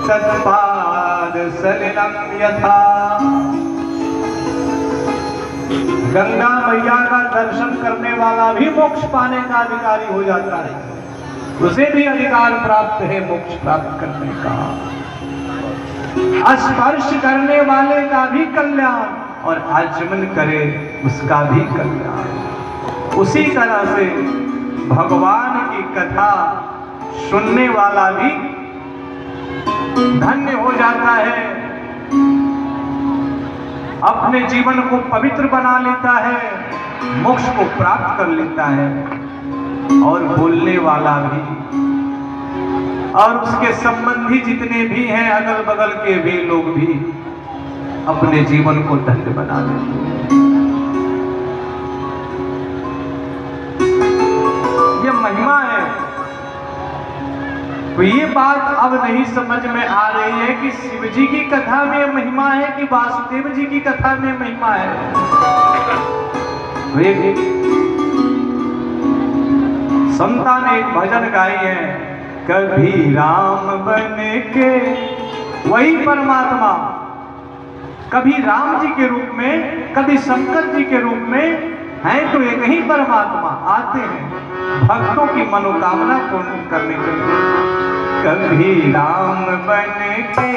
तत्पाद सलिलम यथा। गंगा मैया का दर्शन करने वाला भी मोक्ष पाने का अधिकारी हो जाता है, उसे भी अधिकार प्राप्त है मोक्ष प्राप्त करने का। स्पर्श करने वाले का भी कल्याण और आचमन करे उसका भी कल्याण। उसी तरह से भगवान की कथा सुनने वाला भी धन्य हो जाता है, अपने जीवन को पवित्र बना लेता है, मोक्ष को प्राप्त कर लेता है। और बोलने वाला भी और उसके संबंधी जितने भी हैं, अगल बगल के भी लोग भी अपने जीवन को धन्य बना लेते हैं। ये महिमा है। तो ये बात अब नहीं समझ में आ रही है कि शिव जी की कथा में महिमा है कि वासुदेव जी की कथा में महिमा है। संता ने एक भजन गाई है, कभी राम बन के, वही परमात्मा कभी राम जी के रूप में कभी शंकर जी के रूप में हैं, तो एक ही परमात्मा आते हैं भक्तों की मनोकामना पूर्ण करने के लिए। कभी राम बन के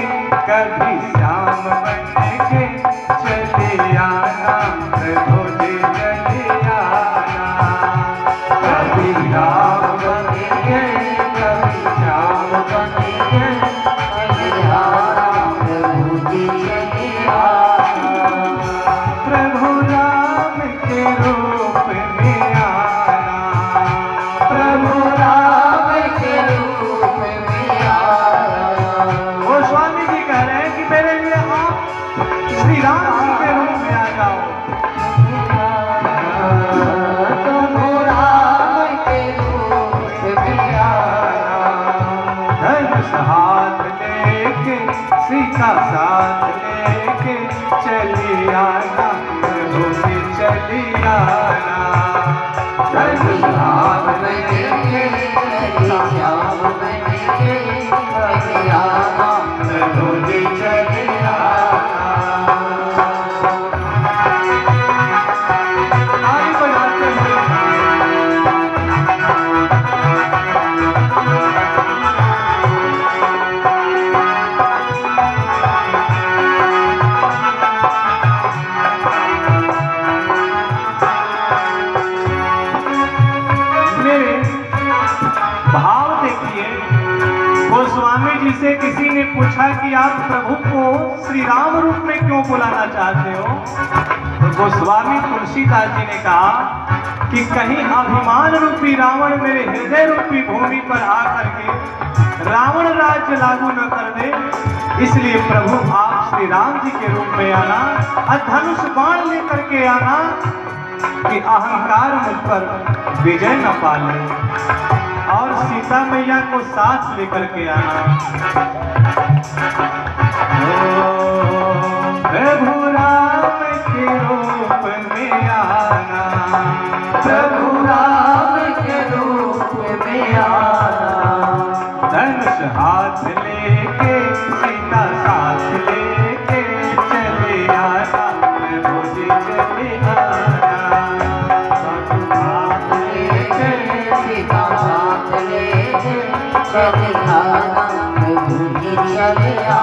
कभी श्याम बन के चले आना प्रभु जी चले आना। कभी राम बन के कभी श्याम बन के चले आना प्रभु जी चले आना। प्रभु राम के रूप में आना, प्रभु राम के रूप में आना। वो स्वामी जी कह रहे हैं कि मेरे लिए आप श्री राम जी के रूप में आ जाओ। प्रभु राम के रूप में आना। धनुष हाथ लेके सीता साथ लेके चली आना प्रभु जी चली आना। धनुष हाथ लेके श्याम बनेके चली आना प्रभु जी चली आना। आगे बढ़ाते हैं। भाव देखिए, गोस्वामी जी से किसी ने पूछा कि आप प्रभु को श्री राम रूप में क्यों बुलाना चाहते हो? तो गोस्वामी तुलसीदास जी ने कहा कि कहीं अभिमान रूपी रावण मेरे हृदय रूपी भूमि पर आकर के रावण राज्य लागू न कर दे, इसलिए प्रभु आप श्री राम जी के रूप में आना और धनुष बाण लेकर के आना कि अहंकार मुझ पर विजय न पा ले, और सीता मैया को साथ लेकर के आना। प्रभु राम के रूप में आना, प्रभु राम के रूप में आना। धनुष हाथ लेके सीता साथ लेके चले आना प्रभु जी चले आना। हाथ लेके सीता साथ लेके चले आना प्रभु जी चले आना।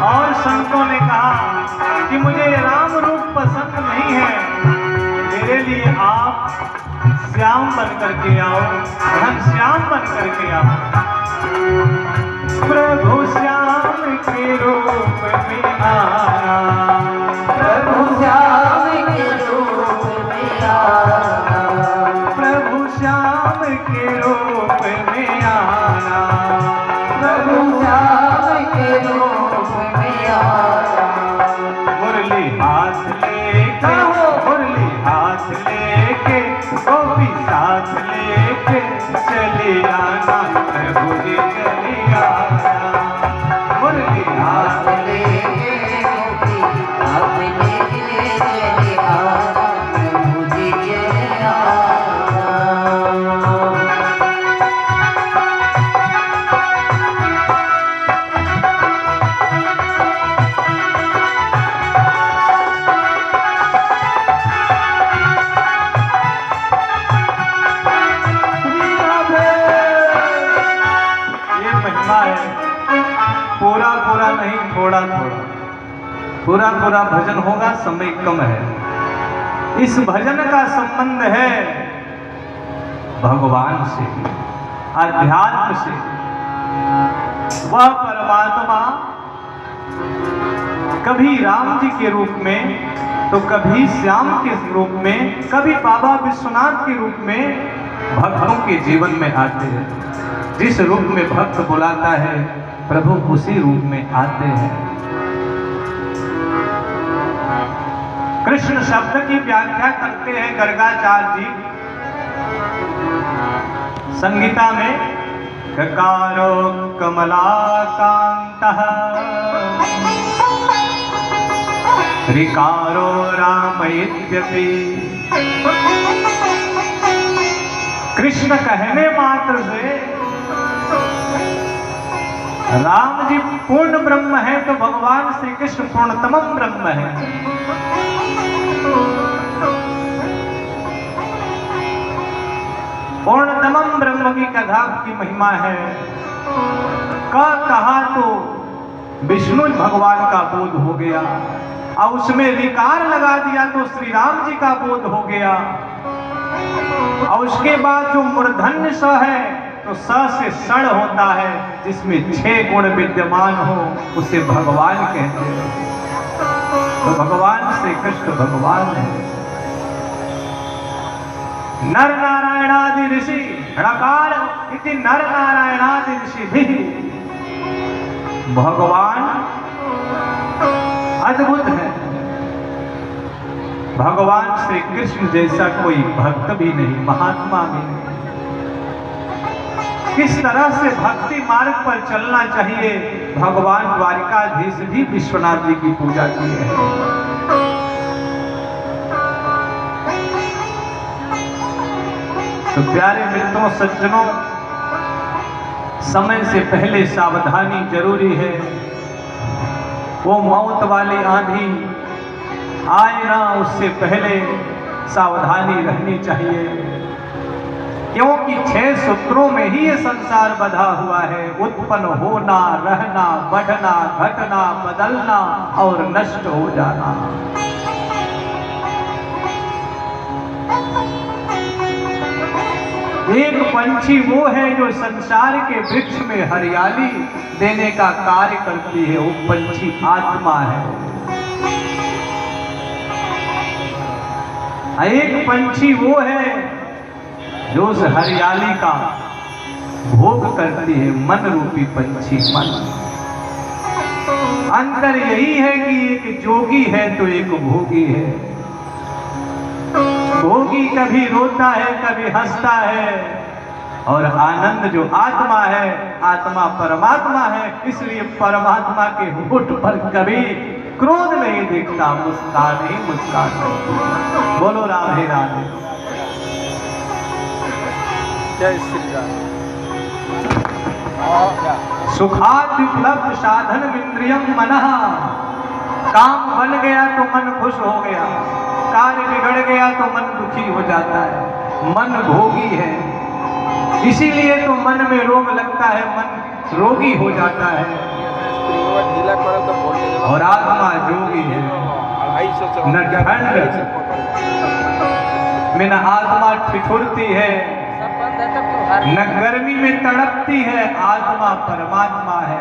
और संतों ने कहा कि मुझे राम रूप पसंद नहीं है, मेरे लिए आप श्याम बन करके आओ, घनश्याम बन करके आओ। प्रभु श्याम के रूप में आना, प्रभु श्याम के रूप में आना, प्रभु श्याम के रूप में आना, प्रभु श्याम के रूप में आना। हाथ लेके चली आना, प्रभु जी चली आना। मुरली हाथ लेके गोपी अपने चले आना, प्रभु जी चले आना। पूरा पूरा नहीं, थोड़ा थोड़ा, पूरा पूरा भजन होगा, समय कम है। इस भजन का संबंध है भगवान से, अध्यात्म से। वह परमात्मा कभी राम जी के रूप में, तो कभी श्याम के रूप में, कभी बाबा विश्वनाथ के रूप में भक्तों के जीवन में आते हैं। जिस रूप में भक्त बुलाता है, प्रभु उसी रूप में आते हैं। कृष्ण शब्द की व्याख्या करते हैं गर्गाचार्य जी संगीता में, ककारो कमलाकांतः ऋकारो राम इत्यपि। कृष्ण कहने मात्र से राम जी पूर्ण ब्रह्म है, तो भगवान श्री कृष्ण पूर्णतम ब्रह्म है। पूर्णतम ब्रह्म की कथा की महिमा है। कहा तो विष्णु भगवान का बोध हो गया, और उसमें रिकार लगा दिया तो श्री राम जी का बोध हो गया। और उसके बाद जो मूर्धन्य स है, तो स से षण होता है, जिसमें 6 गुण विद्यमान हो, उसे भगवान कहते हैं। तो भगवान श्री कृष्ण भगवान है। नर नारायणादि ऋषि णकार इति नर नारायणादि ऋषि भी भगवान अद्भुत है। भगवान श्री कृष्ण जैसा कोई भक्त भी नहीं, महात्मा भी नहीं। किस तरह से भक्ति मार्ग पर चलना चाहिए, भगवान द्वारिकाधीश भी विश्वनाथ जी की पूजा की है। तो प्यारे मित्रों, सज्जनों, समय से पहले सावधानी जरूरी है। वो मौत वाली आंधी आए ना, उससे पहले सावधानी रहनी चाहिए। क्योंकि 6 सूत्रों में ही ये संसार बंधा हुआ है। उत्पन्न होना, रहना, बढ़ना, घटना, बदलना और नष्ट हो जाना। एक पंछी वो है जो संसार के वृक्ष में हरियाली देने का कार्य करती है, वो पंछी आत्मा है। एक पंछी वो है जो उस हरियाली का भोग करती है, मन रूपी पंछी मन। अंतर यही है कि एक जोगी है तो एक भोगी है। भोगी कभी रोता है, कभी हंसता है, और आनंद जो आत्मा है, आत्मा परमात्मा है। इसलिए परमात्मा के होठ पर कभी क्रोध नहीं दिखता, मुस्कान ही मुस्कान है। बोलो राधे राधे। जय श्री राम। सुखाद्युपलब्ध साधन इंद्रियम मनः। काम बन गया तो मन खुश हो गया, कार्य बिगड़ गया तो मन दुखी हो जाता है। मन भोगी है, इसीलिए तो मन में रोग लगता है, मन रोगी हो जाता है। और आत्मा जोगी है। न ठंड में न आत्मा ठिठुरती है, न गर्मी में तड़पती है। आत्मा परमात्मा है।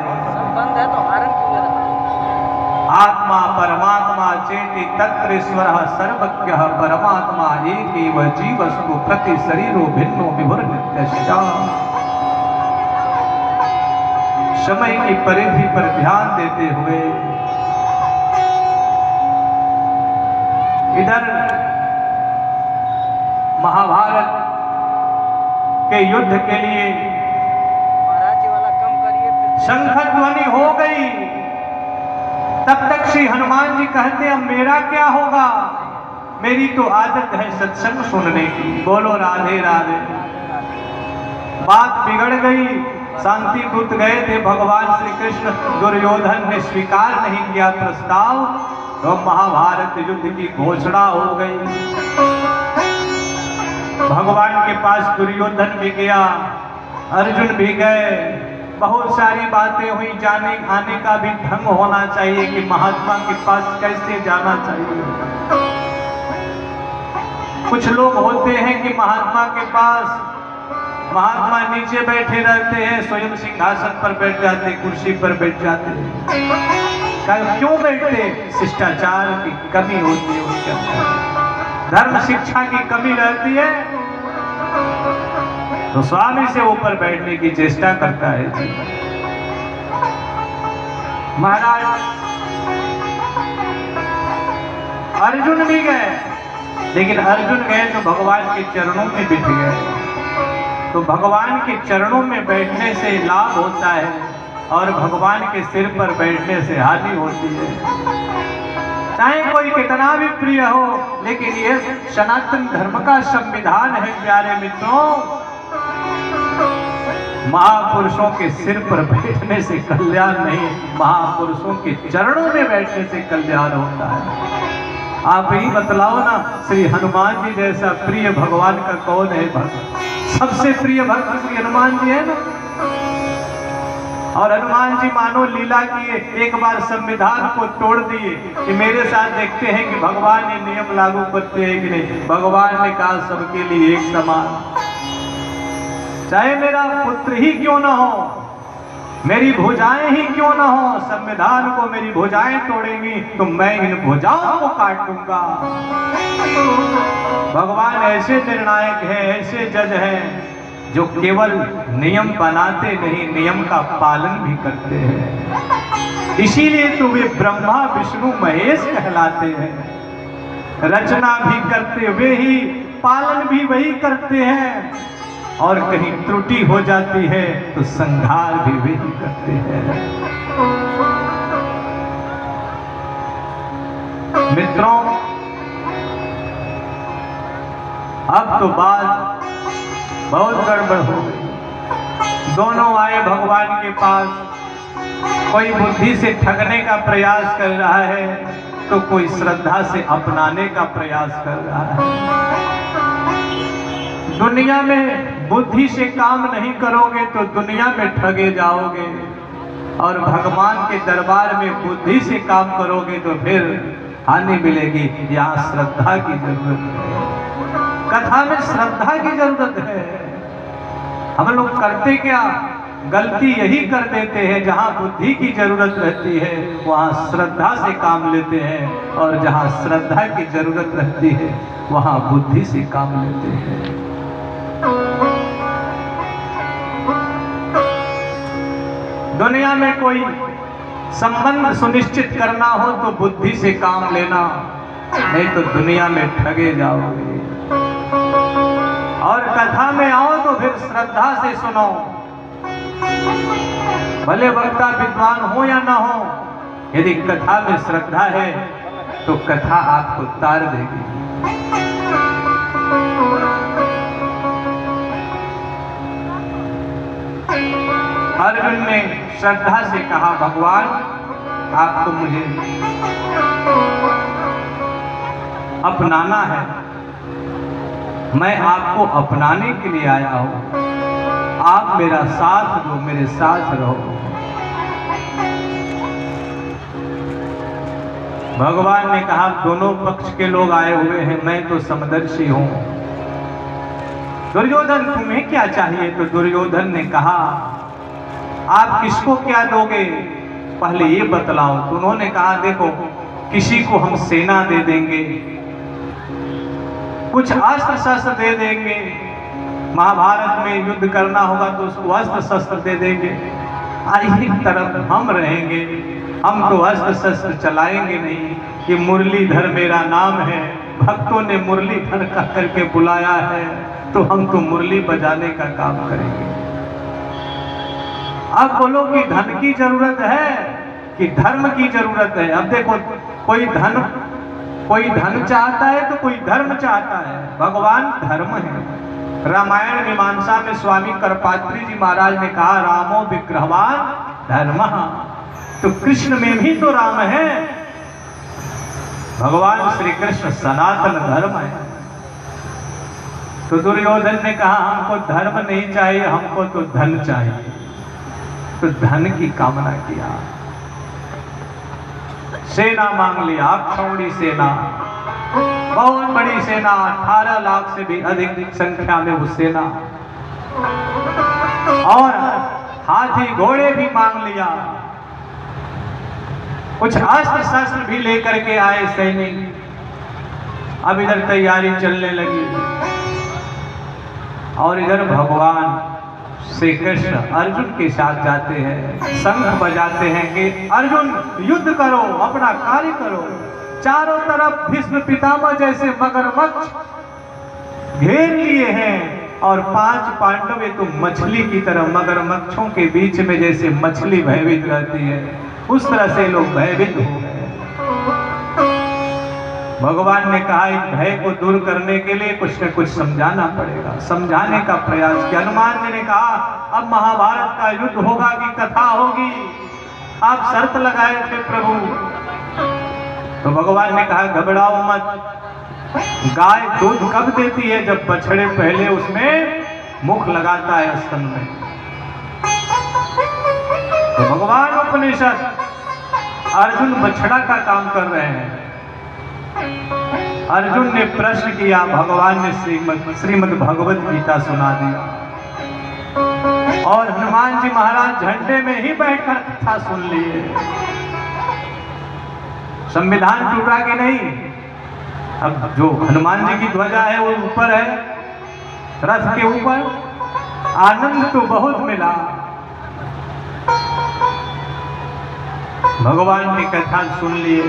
आत्मा परमात्मा चेति तत्र ईश्वरः सर्वज्ञः परमात्मा एकेव जीवस्तु प्रति शरीरो भिन्नो विभुर्नित्यश्च। समय की परिधि पर ध्यान देते हुए इधर महाभारत युद्ध के लिए महाराज जी वाला कम करिए फिर। शंख ध्वनि हो गई। तब तक श्री हनुमान जी कहते अब मेरा क्या होगा, मेरी तो आदत है सत्संग सुनने की। बोलो राधे राधे। बात बिगड़ गई। शांति दूत गए थे भगवान श्री कृष्ण, दुर्योधन ने स्वीकार नहीं किया प्रस्ताव, तो महाभारत युद्ध की घोषणा हो गई। भगवान के पास दुर्योधन भी गया, अर्जुन भी गए। बहुत सारी बातें हुई। जाने आने का भी ढंग होना चाहिए कि महात्मा के पास कैसे जाना चाहिए। कुछ लोग होते हैं कि महात्मा के पास, महात्मा नीचे बैठे रहते हैं, स्वयं सिंहासन पर बैठ जाते, कुर्सी पर बैठ जाते। क्यों बैठते? शिष्टाचार की कमी होती है उसके अंदर, धर्म शिक्षा की कमी रहती है, तो स्वामी से ऊपर बैठने की चेष्टा करता है। महाराज अर्जुन भी गए, लेकिन अर्जुन गए तो भगवान के चरणों में बिठ गए। तो भगवान के चरणों में बैठने से लाभ होता है और भगवान के सिर पर बैठने से हानि होती है। चाहे कोई कितना भी प्रिय हो, लेकिन यह सनातन धर्म का संविधान है प्यारे मित्रों। महापुरुषों के सिर पर बैठने से कल्याण नहीं, महापुरुषों के चरणों में बैठने से कल्याण होता है। आप ही बतलाओ ना, श्री हनुमान जी जैसा प्रिय भगवान का कौन है? भक्त सबसे प्रिय भक्त श्री हनुमान जी है ना। और हनुमान जी मानो लीला किए, एक बार संविधान को तोड़ दिए कि मेरे साथ देखते हैं कि भगवान ये नियम लागू करते हैं कि नहीं। भगवान ने कहा सबके लिए एक समान, चाहे मेरा पुत्र ही क्यों ना हो, मेरी भुजाएं ही क्यों ना हो, संविधान को मेरी भुजाएं तोड़ेंगी तो मैं इन भुजाओं को काट दूंगा। भगवान ऐसे निर्णायक है, ऐसे जज हैं जो केवल नियम बनाते नहीं, नियम का पालन भी करते हैं। इसीलिए तो वे ब्रह्मा विष्णु महेश कहलाते हैं। रचना भी करते हुए ही पालन भी वही करते हैं, और कहीं त्रुटि हो जाती है तो संहार भी वही करते हैं। मित्रों, अब तो बात बहुत गड़बड़ हो गई। दोनों आए भगवान के पास, कोई बुद्धि से ठगने का प्रयास कर रहा है तो कोई श्रद्धा से अपनाने का प्रयास कर रहा है। दुनिया में बुद्धि से काम नहीं करोगे तो दुनिया में ठगे जाओगे, और भगवान के दरबार में बुद्धि से काम करोगे तो फिर हानि मिलेगी। यहाँ श्रद्धा की जरूरत है, कथा में श्रद्धा की जरूरत है। हम लोग करते क्या, गलती यही कर देते हैं, जहाँ बुद्धि की जरूरत रहती है वहाँ श्रद्धा से काम लेते हैं, और जहाँ श्रद्धा की जरूरत रहती है वहाँ बुद्धि से काम लेते हैं। दुनिया में कोई संबंध सुनिश्चित करना हो तो बुद्धि से काम लेना, नहीं तो दुनिया में ठगे जाओगे। और कथा में आओ तो फिर श्रद्धा से सुनो, भले वक्ता विद्वान हो या ना हो, यदि कथा में श्रद्धा है तो कथा आपको तार देगी। अर्जुन ने श्रद्धा से कहा, भगवान आपको मुझे अपनाना है, मैं आपको अपनाने के लिए आया हूं, आप मेरा साथ दो, मेरे साथ रहो। भगवान ने कहा, दोनों पक्ष के लोग आए हुए हैं, मैं तो समदर्शी हूं। दुर्योधन तुम्हें क्या चाहिए? तो दुर्योधन ने कहा, आप किसको क्या दोगे पहले ये बतलाओ। तो उन्होंने कहा, देखो किसी को हम सेना दे देंगे, कुछ अस्त्र शस्त्र दे देंगे, महाभारत में युद्ध करना होगा तो उसको अस्त्र शस्त्र दे देंगे, और एक तरफ हम रहेंगे, हम तो अस्त्र शस्त्र चलाएंगे नहीं। कि मुरलीधर मेरा नाम है, भक्तों ने मुरलीधर का करके बुलाया है, तो हम तो मुरली बजाने का काम करेंगे। अब बोलो कि धन की जरूरत है कि धर्म की जरूरत है। अब देखो, कोई धन चाहता है तो कोई धर्म चाहता है। भगवान धर्म है। रामायण मीमांसा में स्वामी करपात्री जी महाराज ने कहा, रामो विग्रहवान धर्म। तो कृष्ण में भी तो राम है। भगवान श्री कृष्ण सनातन धर्म है। तो दुर्योधन ने कहा, हमको धर्म नहीं चाहिए, हमको तो धन चाहिए। तो धन की कामना किया, सेना मांग लिया, अक्षौणी सेना, बहुत बड़ी सेना, 18 लाख से भी अधिक संख्या में वो सेना, और हाथी घोड़े भी मांग लिया, कुछ अस्त्र शस्त्र भी लेकर के आए सैनिक। अब इधर तैयारी चलने लगी और इधर भगवान श्री कृष्ण अर्जुन के साथ जाते हैं, शंख बजाते हैं कि अर्जुन युद्ध करो, अपना कार्य करो। चारों तरफ भीष्म पितामह जैसे मगरमच्छ घेर लिए हैं और 5 पांडव तो मछली की तरह मगरमच्छों के बीच में जैसे मछली भयभीत रहती है, उस तरह से लोग भयभीत हो गए। भगवान ने कहा, इस भय को दूर करने के लिए कुछ न कुछ समझाना पड़ेगा। समझाने का प्रयास किया। हनुमान जी ने कहा, अब महाभारत का युद्ध होगा कि कथा होगी? आप शर्त लगाए थे प्रभु। तो भगवान ने कहा, घबराओ मत। गाय दूध कब देती है? जब बछड़े पहले उसमें मुख लगाता है स्तन में। तो भगवान उपनिषद अर्जुन बछड़ा का काम कर रहे हैं। अर्जुन ने प्रश्न किया, भगवान ने श्रीमद् भगवत गीता सुना दिया और हनुमान जी महाराज झंडे में ही बैठकर कथा सुन लिए। संविधान टूटा कि नहीं? अब जो हनुमान जी की ध्वजा है वो ऊपर है, रथ के ऊपर। आनंद तो बहुत मिला। भगवान की कथा सुन लिए,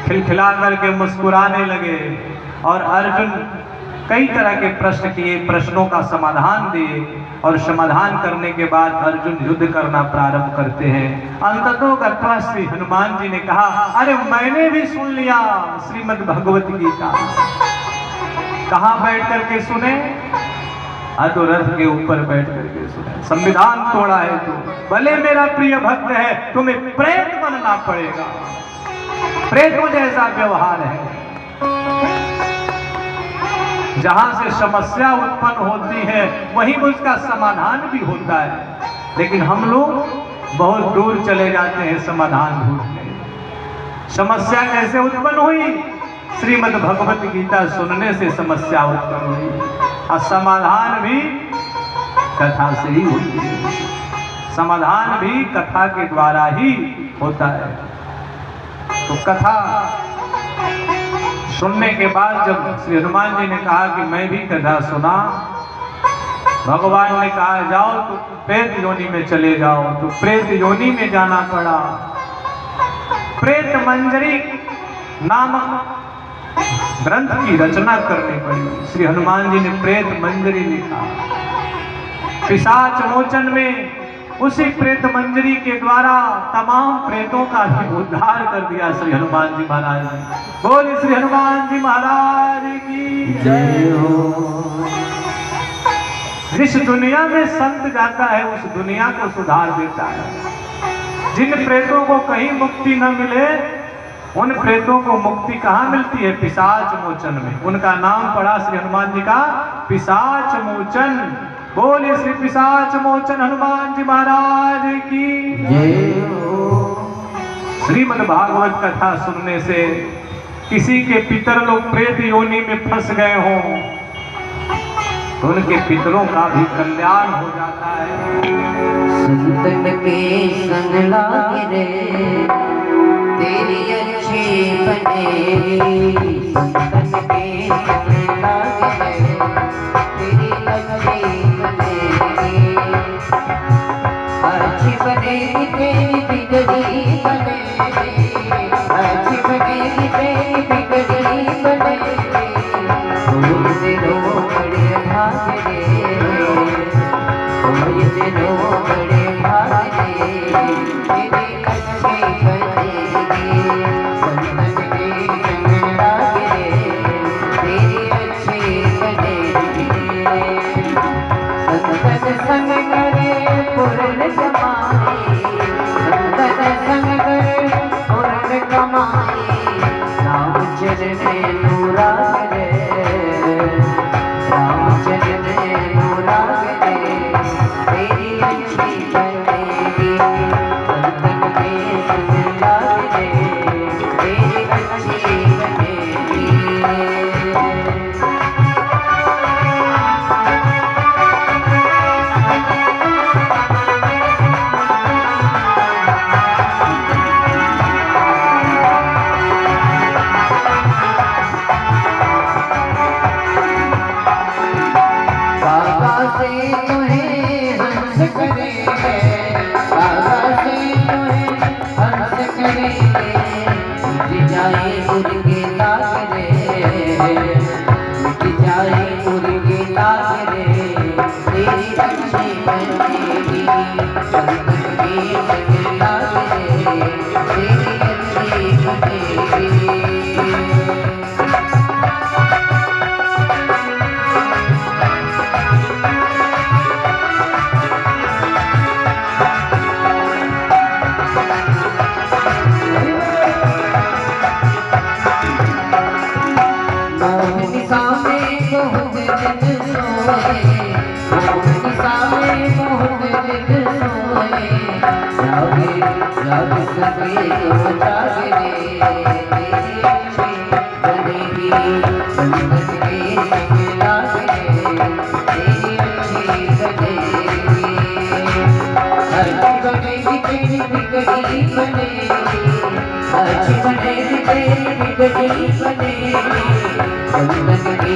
खिलखिला करके मुस्कुराने लगे और अर्जुन कई तरह के प्रश्न किए, प्रश्नों का समाधान दिए और समाधान करने के बाद अर्जुन युद्ध करना प्रारंभ करते हैं। अंततोगत्वा श्री हनुमान जी ने कहा, अरे मैंने भी सुन लिया श्रीमद् भगवत गीता। कहाँ बैठ करके सुने? तो रथ के ऊपर बैठ करके सुने। संविधान तोड़ा है तू, भले मेरा प्रिय भक्त है, तुम्हें प्रेत बनना पड़ेगा। प्रेतों जैसा व्यवहार है। जहां से समस्या उत्पन्न होती है वहीं उसका समाधान भी होता है, लेकिन हम लोग बहुत दूर चले जाते हैं समाधान ढूंढने। समस्या कैसे उत्पन्न हुई? श्रीमद् भगवत गीता सुनने से समस्या उत्पन्न हुई और समाधान भी कथा से ही होती है। समाधान भी कथा के द्वारा ही होता है। तो कथा सुनने के बाद जब श्री हनुमान जी ने कहा कि मैं भी कथा सुना, भगवान ने कहा जाओ तो प्रेत योनि में चले जाओ। तो प्रेत योनि में जाना पड़ा। प्रेत मंजरी नामक ग्रंथ की रचना करनी पड़ी। श्री हनुमान जी ने प्रेत मंजरी लिखा। पिशाच मोचन में उसी प्रेत मंजरी के द्वारा तमाम प्रेतों का भी उद्धार कर दिया श्री हनुमान जी महाराज ने। बोले श्री हनुमान जी महाराज की जय हो। जिस दुनिया में संत जाता है उस दुनिया को सुधार देता है। जिन प्रेतों को कहीं मुक्ति न मिले उन प्रेतों को मुक्ति कहाँ मिलती है? पिशाच मोचन में। उनका नाम पड़ा श्री हनुमान जी का पिशाच मोचन। बोले श्री पिशाच मोचन हनुमान जी महाराज की जय हो। श्रीमद् भागवत कथा सुनने से किसी के पितर लोग प्रेत योनि में फंस गए हों तो उनके पितरों का भी कल्याण हो जाता है। संतन के संग लागे रे तेरी अच्छी बनेगी। संतन के संग लागे रे तेरी अच्छी बनेगी। अच्छी बनेगी तेरी बिगड़ी बनेगी। अच्छी बनेगी तेरी बिगड़ी बनेगी। तुम दिलों बड़े संतन के संग लागे तेरी अच्छी बनेगी। संतन संग करे पूर्ण कमाई, संतन संग करे पूर्ण कमाई। राम चरण नूरा करे, राम चरण नूरा करे तेरी अच्छी बनेगी। संतन के संग लागे तेरी अच्छी बनेगी। बाबा से तुम्हें हंस करेंगे, बाबा से तुम्हें हंस करेंगे। मिट जाए मुर्गे ताकरे, मिट जाए मुर्गे ताकरे तेरी अच्छी बनेगी। संतन के संग लागे तेरी अच्छी बनेगी। मोहनी सामे बहुत दिन सोए, मोहनी सामे बहुत दिन सोए। जागे जाग सके तो जागे रे तेरी अच्छी बनेगी। संतन के संग लागे तेरी अच्छी बनेगी। अच्छी बनेगी तेरी बिगड़ी बनेगी, अच्छी बनेगी तेरी बिगड़ी बनेगी। संतन के